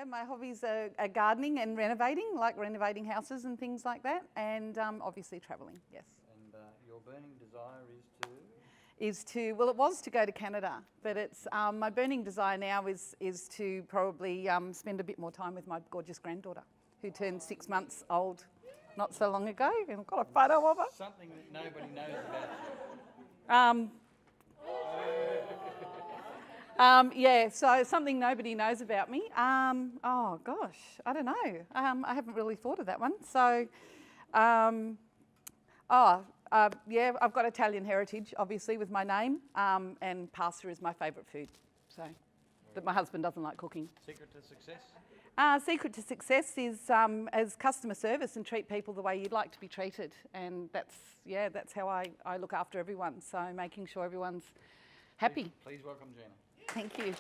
Yeah, my hobbies are gardening and renovating, like renovating houses and things like that, and obviously travelling, yes. And your burning desire Well, it was to go to Canada, but it's my burning desire now is to probably spend a bit more time with my gorgeous granddaughter, who turned 6 months old not so long ago, and I've got a photo of her. Something that nobody knows about you. Yeah, so something nobody knows about me. Oh gosh, I don't know. I haven't really thought of that one. So, yeah, I've got Italian heritage, obviously, with my name, and pasta is my favourite food. So, but my husband doesn't like cooking. Secret to success? Secret to success is as customer service and treat people the way you'd like to be treated, and that's how I look after everyone. So making sure everyone's happy. Please welcome Gina. Thank you.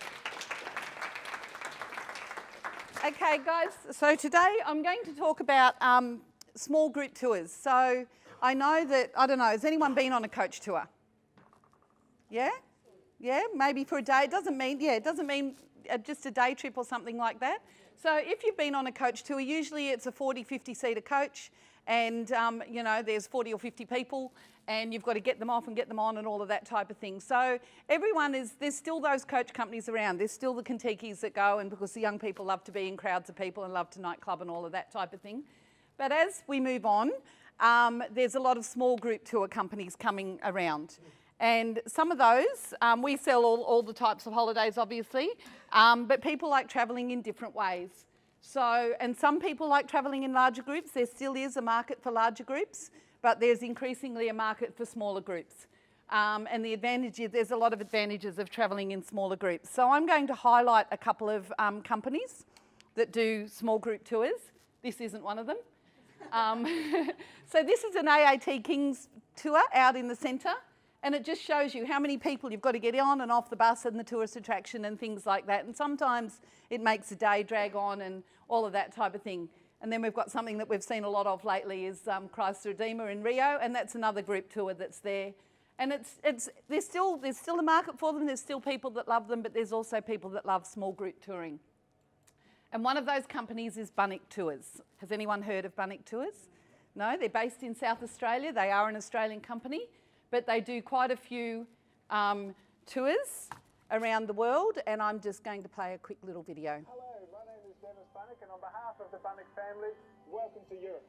Okay, guys, so today I'm going to talk about small group tours. So I know that, I don't know, has anyone been on a coach tour? Yeah? Yeah, maybe for a day. It doesn't mean just a day trip or something like that. So if you've been on a coach tour, usually it's a 40, 50-seater coach, and you know, there's 40 or 50 people, and you've got to get them off and get them on and all of that type of thing. So there's still those coach companies around. There's still the Kentuckys that go, and because the young people love to be in crowds of people and love to nightclub and all of that type of thing. But as we move on, there's a lot of small group tour companies coming around. And some of those, we sell all the types of holidays, obviously, but people like travelling in different ways. So, and some people like travelling in larger groups. There still is a market for larger groups, but there's increasingly a market for smaller groups. And the advantage is there's a lot of advantages of travelling in smaller groups. So I'm going to highlight a couple of companies that do small group tours. This isn't one of them. So this is an AAT Kings tour out in the centre. And it just shows you how many people you've got to get on and off the bus and the tourist attraction and things like that. And sometimes it makes a day drag on and all of that type of thing. And then we've got something that we've seen a lot of lately is Christ Redeemer in Rio, and that's another group tour that's there. And there's still a market for them. There's still people that love them, but there's also people that love small group touring. And one of those companies is Bunnick Tours. Has anyone heard of Bunnick Tours? No, they're based in South Australia. They are an Australian company, but they do quite a few tours around the world, and I'm just going to play a quick little video. Hello, my name is Dennis Bunnick, and on behalf of the Bunnick family, welcome to Europe.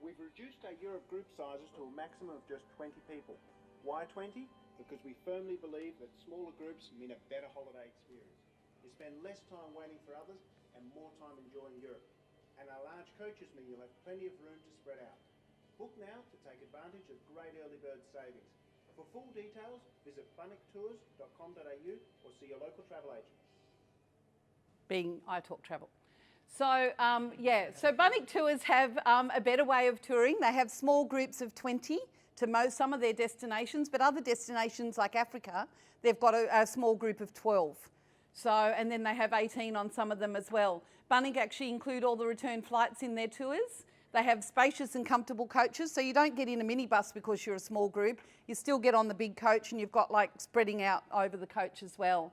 We've reduced our Europe group sizes to a maximum of just 20 people. Why 20? Because we firmly believe that smaller groups mean a better holiday experience. You spend less time waiting for others and more time enjoying Europe. And our large coaches mean you'll have plenty of room to spread out. Book now to take advantage of great early bird savings. For full details, visit bunnicktours.com.au or see your local travel agent. Being ITalk Travel. So, so Bunnick Tours have a better way of touring. They have small groups of 20 to some of their destinations, but other destinations like Africa, they've got a small group of 12. So, and then they have 18 on some of them as well. Bunnick actually include all the return flights in their tours. They have spacious and comfortable coaches, so you don't get in a minibus because you're a small group. You still get on the big coach, and you've got like spreading out over the coach as well.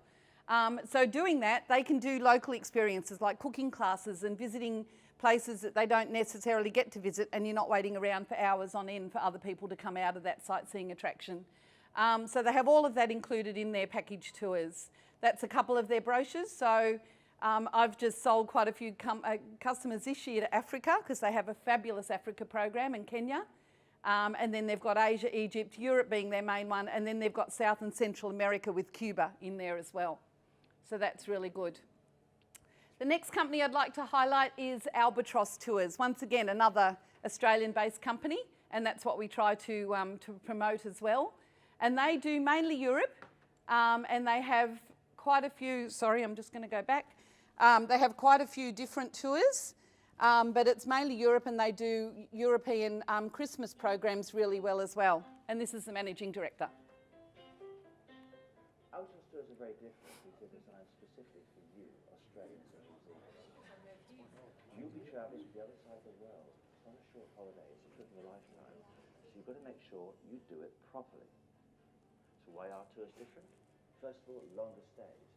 So doing that, they can do local experiences like cooking classes and visiting places that they don't necessarily get to visit, and you're not waiting around for hours on end for other people to come out of that sightseeing attraction. So they have all of that included in their package tours. That's a couple of their brochures. So I've just sold quite a few customers this year to Africa because they have a fabulous Africa program in Kenya. And then they've got Asia, Egypt, Europe being their main one, and then they've got South and Central America with Cuba in there as well. So that's really good. The next company I'd like to highlight is Albatross Tours. Once again, another Australian-based company, and that's what we try to promote as well. And they do mainly Europe, and they have quite a few, sorry, I'm just going to go back. They have quite a few different tours, but it's mainly Europe, and they do European Christmas programs really well as well. And this is the managing director. Albatross tours are very different because they're designed specifically for you, Australians and New Zealanders. You'll be travelling to the other side of the world. It's not a short holiday, it's a trip of a lifetime. So you've got to make sure you do it properly. So why are tours different? First of all, longer stays,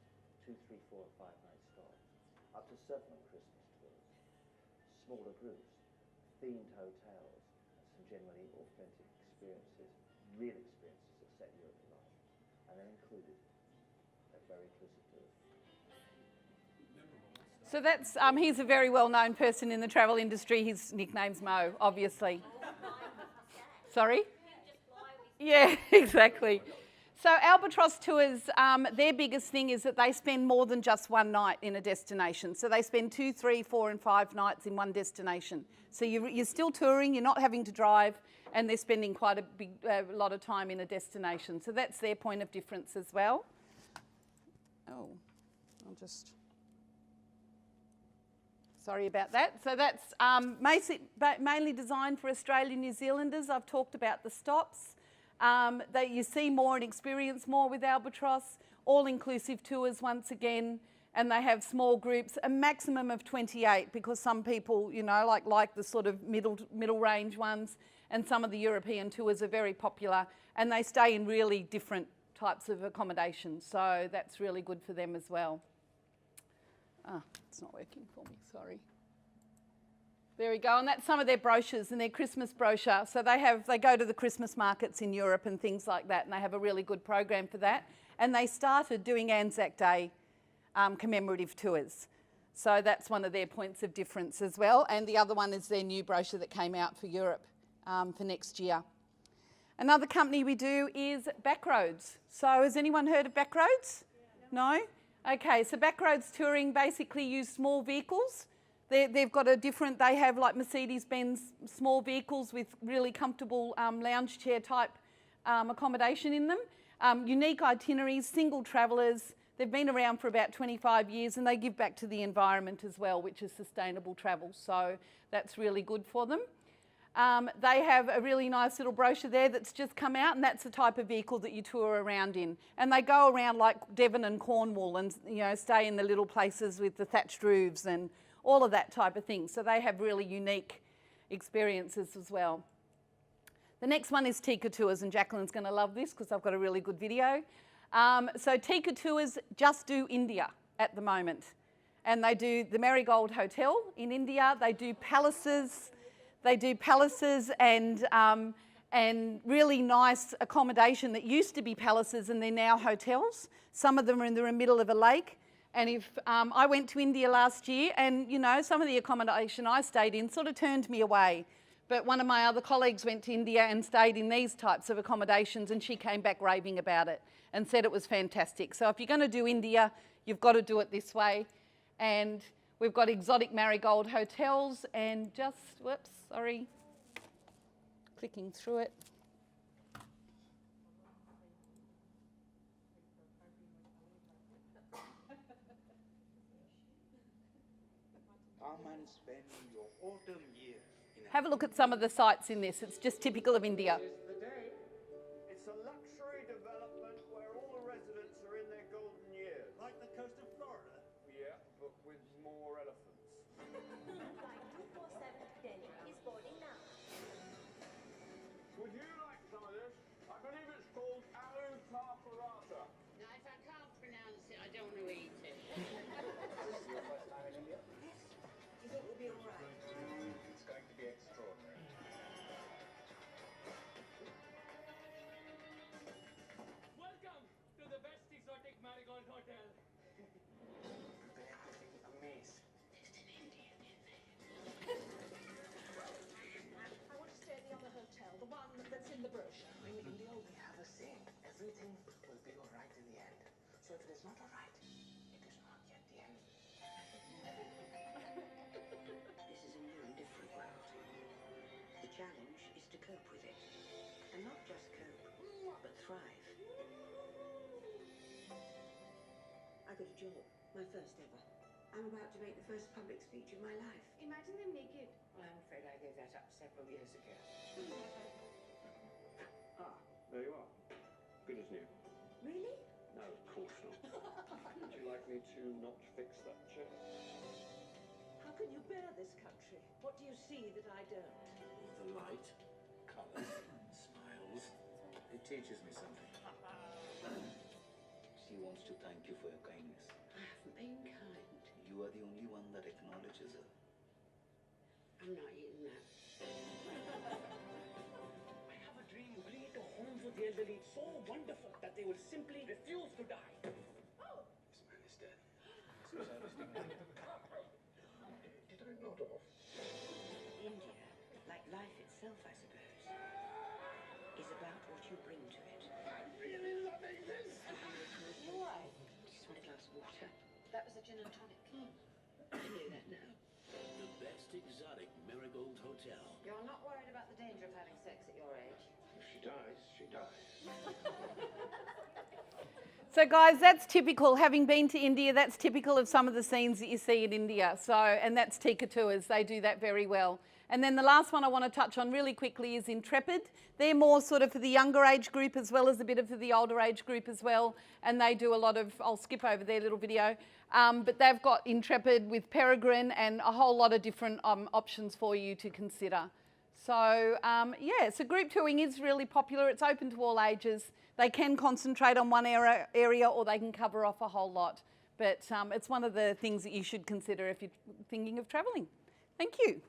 2, 3, 4, 5 night stays. up to 7 Christmas tours, smaller groups, themed hotels, and some genuinely authentic experiences, real experiences that set Europe alight. And then included a very inclusive tour. So that's, he's a very well-known person in the travel industry. His nickname's Mo, obviously. Sorry? Yeah, exactly. So Albatross Tours, their biggest thing is that they spend more than just one night in a destination. So they spend 2, 3, 4 and 5 nights in one destination. So you're still touring, you're not having to drive, and they're spending quite a lot of time in a destination. So that's their point of difference as well. Oh, I'll just... Sorry about that. So that's mainly designed for Australian New Zealanders. I've talked about the stops. That you see more and experience more with Albatross. All-inclusive tours once again, and they have small groups, a maximum of 28, because some people, you know, like the sort of middle range ones, and some of the European tours are very popular, and they stay in really different types of accommodation. So that's really good for them as well. Ah, it's not working for me, sorry. There we go, and that's some of their brochures and their Christmas brochure. So they go to the Christmas markets in Europe and things like that, and they have a really good program for that. And they started doing Anzac Day commemorative tours. So that's one of their points of difference as well. And the other one is their new brochure that came out for Europe for next year. Another company we do is Backroads. So has anyone heard of Backroads? No? Okay, so Backroads Touring basically use small vehicles. They've got they have like Mercedes-Benz small vehicles with really comfortable lounge chair type accommodation in them. Unique itineraries, single travellers. They've been around for about 25 years, and they give back to the environment as well, which is sustainable travel. So that's really good for them. They have a really nice little brochure there that's just come out, and that's the type of vehicle that you tour around in. And they go around like Devon and Cornwall and, you know, stay in the little places with the thatched roofs and all of that type of thing. So they have really unique experiences as well. The next one is Tika Tours, and Jacqueline's going to love this because I've got a really good video. So Tika Tours just do India at the moment. And they do the Marigold Hotel in India. They do palaces. They do palaces and really nice accommodation that used to be palaces, and they're now hotels. Some of them are in the middle of a lake. And if I went to India last year, and you know, some of the accommodation I stayed in sort of turned me away. But one of my other colleagues went to India and stayed in these types of accommodations, and she came back raving about it and said it was fantastic. So if you're going to do India, you've got to do it this way. And we've got exotic Marigold hotels, and just, whoops, sorry, clicking through it. Come and spend your autumn year in Have a look at some of the sites in this. It's just typical of India. Is the day. It's a luxury development where all the residents are in their golden years. like the coast of Florida. Yeah, but with more elephants. Flight 247 Delhi is boarding now. Would you like some of this? I believe it's called aloo tarparata. No, if I can't pronounce it, I don't want to eat it. Is this your first time in India? You think we'll be all right? It's going to be extraordinary. Welcome to the best exotic Marigold Hotel. Prepare to be amazed. I want to stay at the other hotel, the one that's in the brochure. In India, we have a saying, everything will be all right in the end. So if it is not all right, it is not yet the end. This is a new and different world. The challenge is to cope with it. And not just cope, but thrive. I got a job, my first ever. I'm about to make the first public speech of my life. Imagine them naked. I'm afraid I gave that up several years ago. Ah, there you are. Good as new. Really? No, of course not. Would you like me to not fix that chair? How can you bear this country? What do you see that I don't? The light, colours, smiles. It teaches me something. She wants to thank you for your kindness. I haven't been kind. You are the only one that acknowledges her. I'm not eating that. I have a dream to create a home for the elderly so wonderful that they will simply refuse to die. This man is dead. Did I nod off? India, like life itself, I suppose, is about what you bring to it. I'm really loving this. Why? Just want a glass of water. That was a gin and tonic. I know that now. The best exotic Marigold Hotel. You're not worried about the danger of having sex at your age? If she dies, she dies. So guys, that's typical. Having been to India, that's typical of some of the scenes that you see in India. So, and that's Tika tours. They do that very well. And then the last one I want to touch on really quickly is Intrepid. They're more sort of for the younger age group as well as a bit of for the older age group as well. And they do a lot of, I'll skip over their little video, but they've got Intrepid with Peregrine and a whole lot of different options for you to consider. So yeah, so group touring is really popular. It's open to all ages. They can concentrate on one area or they can cover off a whole lot. But it's one of the things that you should consider if you're thinking of travelling. Thank you.